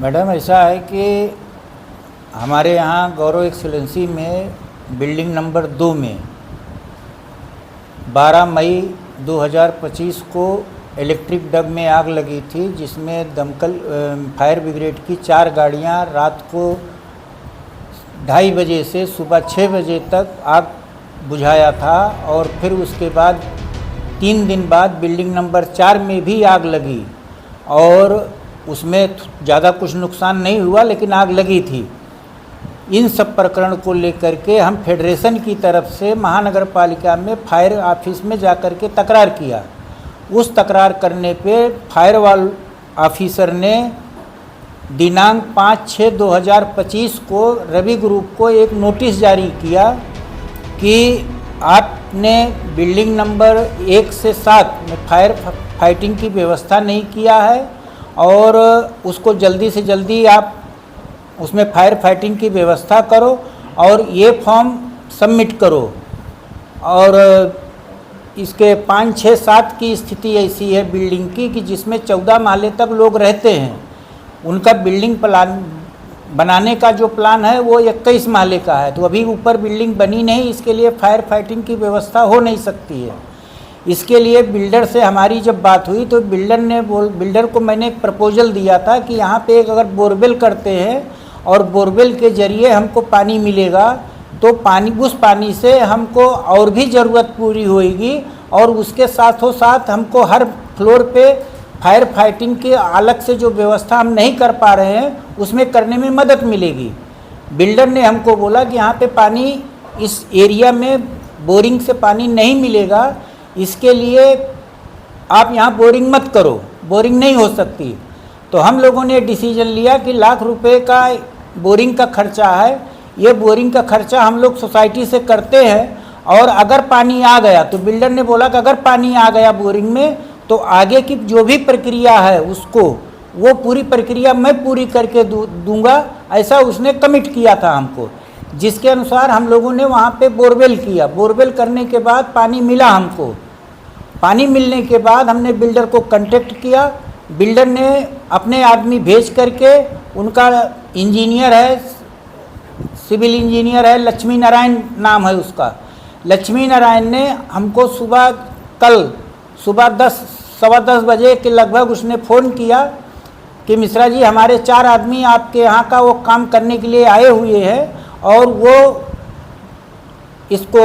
Madam, ऐसा है कि हमारे यहाँ गौरव एक्सीलेंसी में बिल्डिंग नंबर 2 में 12 मई 2025 को इलेक्ट्रिक डग में आग लगी थी, जिसमें दमकल फायर ब्रिगेड की 4 गाड़ियाँ रात को 2:30 बजे से सुबह 6 बजे तक आग बुझाया था। और फिर उसके बाद 3 दिन बाद बिल्डिंग नंबर 4 में भी आग लगी और उसमें ज़्यादा कुछ नुकसान नहीं हुआ, लेकिन आग लगी थी। इन सब प्रकरण को लेकर के हम फेडरेशन की तरफ से महानगर पालिका में फायर ऑफिस में जाकर के तकरार किया। उस तकरार करने पे फायरवॉल ऑफिसर ने दिनांक 5/6/2025 को रवि ग्रुप को एक नोटिस जारी किया कि आपने बिल्डिंग नंबर 1 से 7 में फायर फाइटिंग की व्यवस्था नहीं किया है और उसको जल्दी से जल्दी आप उसमें फायर फाइटिंग की व्यवस्था करो और ये फॉर्म सबमिट करो। और इसके 5, 6, 7 की स्थिति ऐसी है बिल्डिंग की कि जिसमें 14 माले तक लोग रहते हैं। उनका बिल्डिंग प्लान बनाने का जो प्लान है वो 21 माले का है, तो अभी ऊपर बिल्डिंग बनी नहीं, इसके लिए फायर फाइटिंग की व्यवस्था हो नहीं सकती है। इसके लिए बिल्डर से हमारी जब बात हुई तो बिल्डर को मैंने एक प्रपोजल दिया था कि यहाँ पे एक अगर बोरवेल करते हैं और बोरवेल के ज़रिए हमको पानी मिलेगा तो उस पानी से हमको और भी ज़रूरत पूरी होगी और उसके साथों साथ हमको हर फ्लोर पे फायर फाइटिंग के अलग से जो व्यवस्था हम नहीं कर पा रहे हैं उसमें करने में मदद मिलेगी। बिल्डर ने हमको बोला कि यहाँ पे पानी इस एरिया में बोरिंग से पानी नहीं मिलेगा, इसके लिए आप यहाँ बोरिंग मत करो, बोरिंग नहीं हो सकती। तो हम लोगों ने डिसीजन लिया कि लाख रुपए का बोरिंग का खर्चा है, ये बोरिंग का खर्चा हम लोग सोसाइटी से करते हैं और अगर पानी आ गया तो बिल्डर ने बोला कि अगर पानी आ गया बोरिंग में तो आगे की जो भी प्रक्रिया है उसको वो पूरी प्रक्रिया मैं पूरी करके दूंगा, ऐसा उसने कमिट किया था हमको। जिसके अनुसार हम लोगों ने वहाँ पे बोरवेल किया। बोरवेल करने के बाद पानी मिला हमको। पानी मिलने के बाद हमने बिल्डर को कांटेक्ट किया। बिल्डर ने अपने आदमी भेज करके, उनका इंजीनियर है, सिविल इंजीनियर है, लक्ष्मी नारायण नाम है उसका। लक्ष्मी नारायण ने हमको कल सुबह 10-10:15 बजे के लगभग उसने फ़ोन किया कि मिश्रा जी हमारे 4 आदमी आपके यहाँ का वो काम करने के लिए आए हुए हैं और वो इसको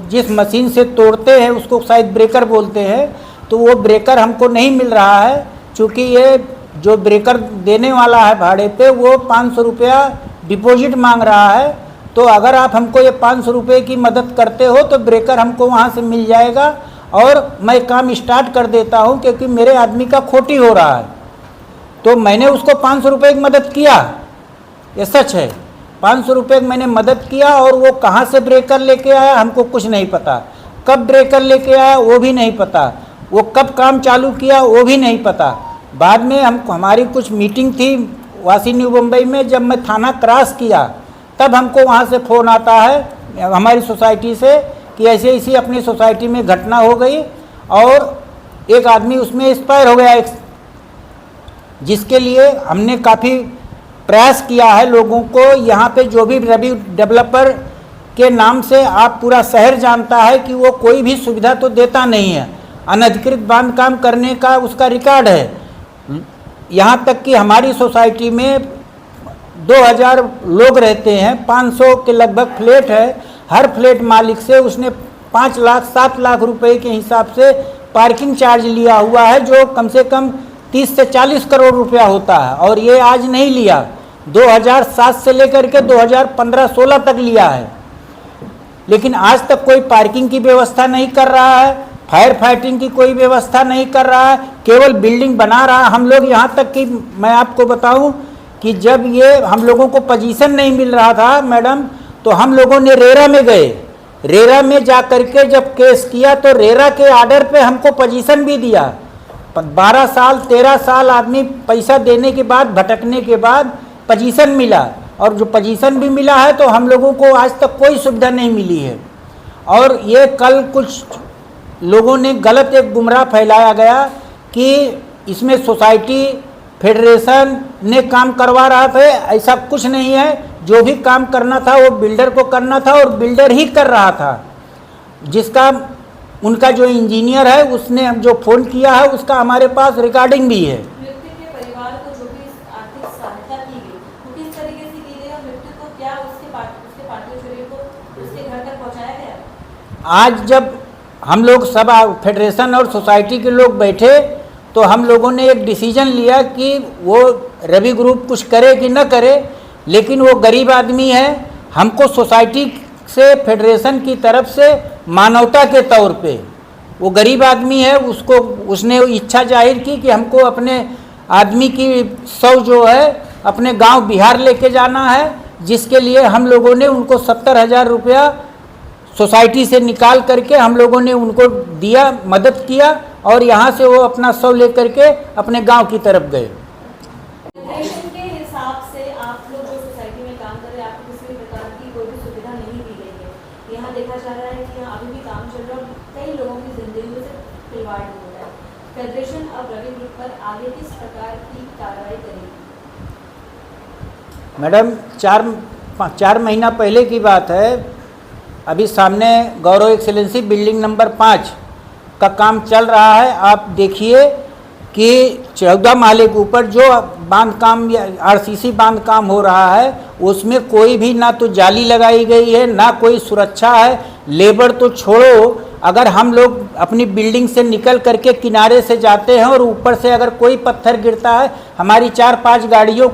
जिस मशीन से तोड़ते हैं उसको शायद ब्रेकर बोलते हैं, तो वो ब्रेकर हमको नहीं मिल रहा है। चूँकि ये जो ब्रेकर देने वाला है भाड़े पे वो 500 रुपया डिपॉजिट मांग रहा है, तो अगर आप हमको ये 500 रुपये की मदद करते हो तो ब्रेकर हमको वहाँ से मिल जाएगा और मैं काम स्टार्ट कर देता हूँ, क्योंकि मेरे आदमी का खोटी हो रहा है। तो मैंने उसको 500 रुपये की मदद किया, ये सच है। 500 रुपये की मैंने मदद किया और वो कहाँ से ब्रेकर लेके आया हमको कुछ नहीं पता, कब ब्रेकर लेके आया वो भी नहीं पता, वो कब काम चालू किया वो भी नहीं पता। बाद में हमारी कुछ मीटिंग थी वासी न्यू मुंबई में, जब मैं थाना क्रॉस किया तब हमको वहाँ से फ़ोन आता है हमारी सोसाइटी से कि ऐसे ऐसी अपनी सोसाइटी में घटना हो गई और एक आदमी उसमें एक्सपायर हो गया, जिसके लिए हमने काफ़ी प्रयास किया है लोगों को। यहाँ पे जो भी रवि डेवलपर के नाम से आप पूरा शहर जानता है कि वो कोई भी सुविधा तो देता नहीं है, अनधिकृत बांध काम करने का उसका रिकॉर्ड है। यहाँ तक कि हमारी सोसाइटी में 2000 लोग रहते हैं, 500 के लगभग फ्लैट है। हर फ्लैट मालिक से उसने 5 लाख 7 लाख रुपए के हिसाब से पार्किंग चार्ज लिया हुआ है, जो कम से कम 30 से 40 करोड़ रुपया होता है। और ये आज नहीं लिया, 2007 से लेकर के 2015-16 तक लिया है, लेकिन आज तक कोई पार्किंग की व्यवस्था नहीं कर रहा है, फायर फाइटिंग की कोई व्यवस्था नहीं कर रहा है, केवल बिल्डिंग बना रहा है। हम लोग यहाँ तक कि मैं आपको बताऊँ कि जब ये हम लोगों को पोजीशन नहीं मिल रहा था मैडम, तो हम लोगों ने रेरा में गए। रेरा में जा करके जब केस किया तो रेरा के आर्डर पे हमको पोजीशन भी दिया। 12 साल 13 साल आदमी पैसा देने के बाद, भटकने के बाद पोजीशन मिला, और जो पोजीशन भी मिला है तो हम लोगों को आज तक कोई सुविधा नहीं मिली है। और ये कल कुछ लोगों ने गलत एक गुमराह फैलाया गया कि इसमें सोसाइटी फेडरेशन ने काम करवा रहा था, ऐसा कुछ नहीं है। जो भी काम करना था वो बिल्डर को करना था और बिल्डर ही कर रहा था। जिसका उनका जो इंजीनियर है उसने जो फ़ोन किया है उसका हमारे पास रिकॉर्डिंग भी है। मृतक के परिवार को जो भी आर्थिक सहायता की गई वो किस तरीके से की गई और मृतक को क्या उसके पार्थिव शरीर को उसके घर तक पहुंचाया गया? आज जब हम लोग सब फेडरेशन और सोसाइटी के लोग बैठे तो हम लोगों ने एक डिसीजन लिया कि वो रवि ग्रुप कुछ करे कि न करे, लेकिन वो गरीब आदमी है। हमको सोसाइटी से फेडरेशन की तरफ से मानवता के तौर पे, वो गरीब आदमी है, उसने इच्छा जाहिर की कि हमको अपने आदमी की शव जो है अपने गांव बिहार लेके जाना है, जिसके लिए हम लोगों ने उनको 70,000 रुपया सोसाइटी से निकाल करके हम लोगों ने उनको दिया, मदद किया और यहाँ से वो अपना शव लेकर के अपने गांव की तरफ गए। फेडरेशन के हिसाब से आप लोग जो सोसाइटी में काम कर रहे हैं आपको किसी भी प्रकार की कोई भी सुविधा नहीं दी गई है। यहाँ देखा जा रहा है कि यहाँ अभी भी काम चल रहा है और कई लोगों की जिंदगी से खिलवाड़ हो रहा है। फेडरेशन अब रवि ग्रुप पर आगे किस प्रकार की कार्रवाई करेगी? मैडम, 4 महीना पहले की बात है। अभी सामने गौरव एक्सेलेंसी बिल्डिंग नंबर 5 का काम चल रहा है। आप देखिए कि 14 माले के ऊपर जो बांध काम या आरसीसी बांध काम हो रहा है उसमें कोई भी ना तो जाली लगाई गई है ना कोई सुरक्षा है। लेबर तो छोड़ो, अगर हम लोग अपनी बिल्डिंग से निकल करके किनारे से जाते हैं और ऊपर से अगर कोई पत्थर गिरता है, हमारी 4-5 गाड़ियों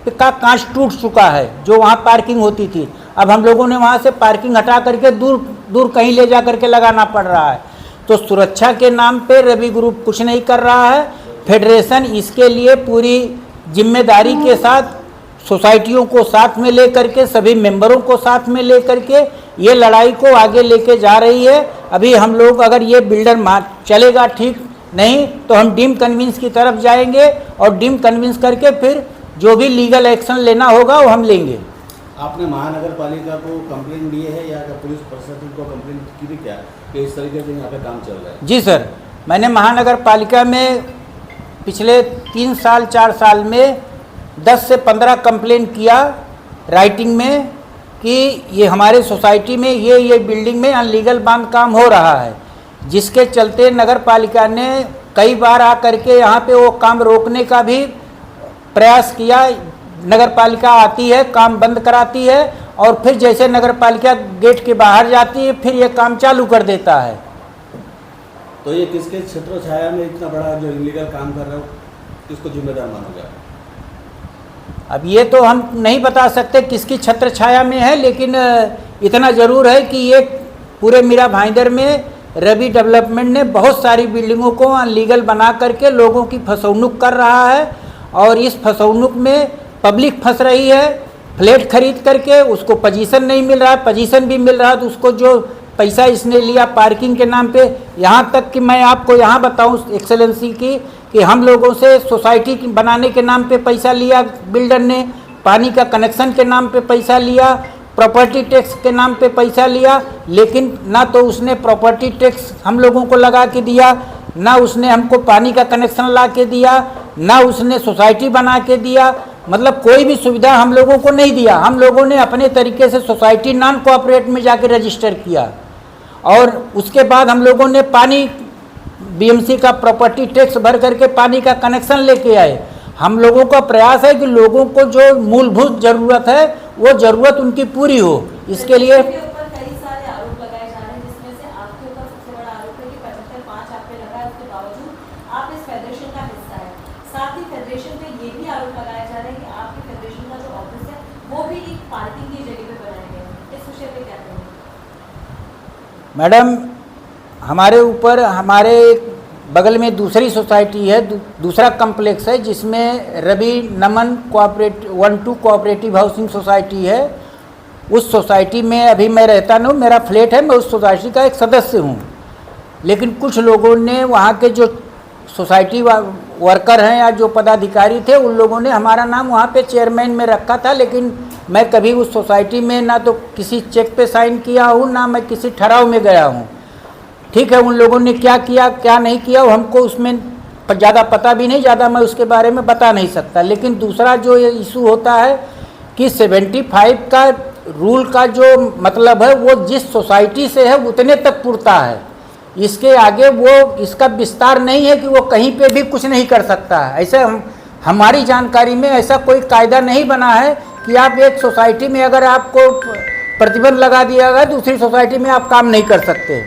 का कांच टूट चुका है जो वहाँ पार्किंग होती थी। अब हम लोगों ने वहाँ से पार्किंग हटा करके दूर दूर कहीं ले जा करके लगाना पड़ रहा है। तो सुरक्षा के नाम पे रवि ग्रुप कुछ नहीं कर रहा है। फेडरेशन इसके लिए पूरी जिम्मेदारी के साथ सोसाइटियों को साथ में ले करके, सभी मेंबरों को साथ में ले करके ये लड़ाई को आगे लेके जा रही है। अभी हम लोग अगर ये बिल्डर चलेगा ठीक, नहीं तो हम डीम कन्विंस की तरफ जाएंगे और डीम कन्विंस करके फिर जो भी लीगल एक्शन लेना होगा वो हम लेंगे। आपने महानगर पालिका को कंप्लेंट दी है या पुलिस प्रशासन को कंप्लेंट की थी क्या कि इस तरीके से यहाँ पे काम चल रहा है? जी सर, मैंने महानगर पालिका में पिछले 3 साल 4 साल में 10 से 15 कंप्लेंट किया राइटिंग में कि ये हमारे सोसाइटी में ये बिल्डिंग में अनलीगल बांध काम हो रहा है, जिसके चलते नगर पालिका ने कई बार आकर के यहाँ पे वो काम रोकने का भी प्रयास किया। नगर पालिका आती है, काम बंद कराती है और फिर जैसे नगर पालिका गेट के बाहर जाती है फिर ये काम चालू कर देता है। तो ये किसके छत्र छाया में इतना बड़ा जो इलीगल काम कर रहा हो, किसको जिम्मेदार मानोगे? अब ये तो हम नहीं बता सकते किसकी छत्र छाया में है, लेकिन इतना ज़रूर है कि ये पूरे मीरा भाईंदर में रवि डेवलपमेंट ने बहुत सारी बिल्डिंगों को अनलीगल बना करके लोगों की फसौनुक कर रहा है और इस फसौनुक में पब्लिक फंस रही है। फ्लैट खरीद करके उसको पोजीशन नहीं मिल रहा है, पोजीशन भी मिल रहा है तो उसको जो पैसा इसने लिया पार्किंग के नाम पे, यहाँ तक कि मैं आपको यहाँ बताऊँ एक्सेलेंसी की कि हम लोगों से सोसाइटी बनाने के नाम पे पैसा लिया बिल्डर ने, पानी का कनेक्शन के नाम पे पैसा लिया, प्रॉपर्टी टैक्स के नाम पे पैसा लिया, लेकिन ना तो उसने प्रॉपर्टी टैक्स हम लोगों को लगा के दिया, ना उसने हमको पानी का कनेक्शन ला के दिया, ना उसने सोसाइटी बना के दिया। मतलब कोई भी सुविधा हम लोगों को नहीं दिया। हम लोगों ने अपने तरीके से सोसाइटी नॉन कोऑपरेट में जाके रजिस्टर किया और उसके बाद हम लोगों ने पानी बीएमसी का प्रॉपर्टी टैक्स भर करके पानी का कनेक्शन लेके आए। हम लोगों का प्रयास है कि लोगों को जो मूलभूत ज़रूरत है वो ज़रूरत उनकी पूरी हो। इसके लिए कई सारे आरोप लगाए जा रहे हैं, जिसमें से आपके ऊपर सबसे बड़ा आरोप है कि 75.5 आप पे लगा है, उसके बावजूद आप इस फेडरेशन का हिस्सा है। साथ ही फेडरेशन पे ये भी आरोप लगाया जा रहा है कि आपके फेडरेशन का जो ऑफिस है वो भी एक पार्किंग की जगह पे बनाया गया है। इस विषय पे क्या कहेंगे? मैडम, हमारे ऊपर हमारे बगल में दूसरी सोसाइटी है, दूसरा कम्प्लेक्स है जिसमें रवि नमन 1-2 कोऑपरेटिव हाउसिंग सोसाइटी है। उस सोसाइटी में अभी मैं रहता नहीं हूँ, मेरा फ्लैट है, मैं उस सोसाइटी का एक सदस्य हूँ। लेकिन कुछ लोगों ने वहाँ के जो सोसाइटी वर्कर हैं या जो पदाधिकारी थे उन लोगों ने हमारा नाम वहाँ पे चेयरमैन में रखा था, लेकिन मैं कभी उस सोसाइटी में ना तो किसी चेक पे साइन किया हूँ ना मैं किसी ठहराव में गया हूँ। ठीक है, उन लोगों ने क्या किया क्या नहीं किया वो हमको उसमें ज़्यादा पता भी नहीं, ज़्यादा मैं उसके बारे में बता नहीं सकता। लेकिन दूसरा जो ये इशू होता है कि 75 का रूल का जो मतलब है वो जिस सोसाइटी से है उतने तक पुरता है, इसके आगे वो इसका विस्तार नहीं है कि वो कहीं पे भी कुछ नहीं कर सकता है। ऐसे हमारी जानकारी में ऐसा कोई कायदा नहीं बना है कि आप एक सोसाइटी में अगर आपको प्रतिबंध लगा दिया गया दूसरी सोसाइटी में आप काम नहीं कर सकते।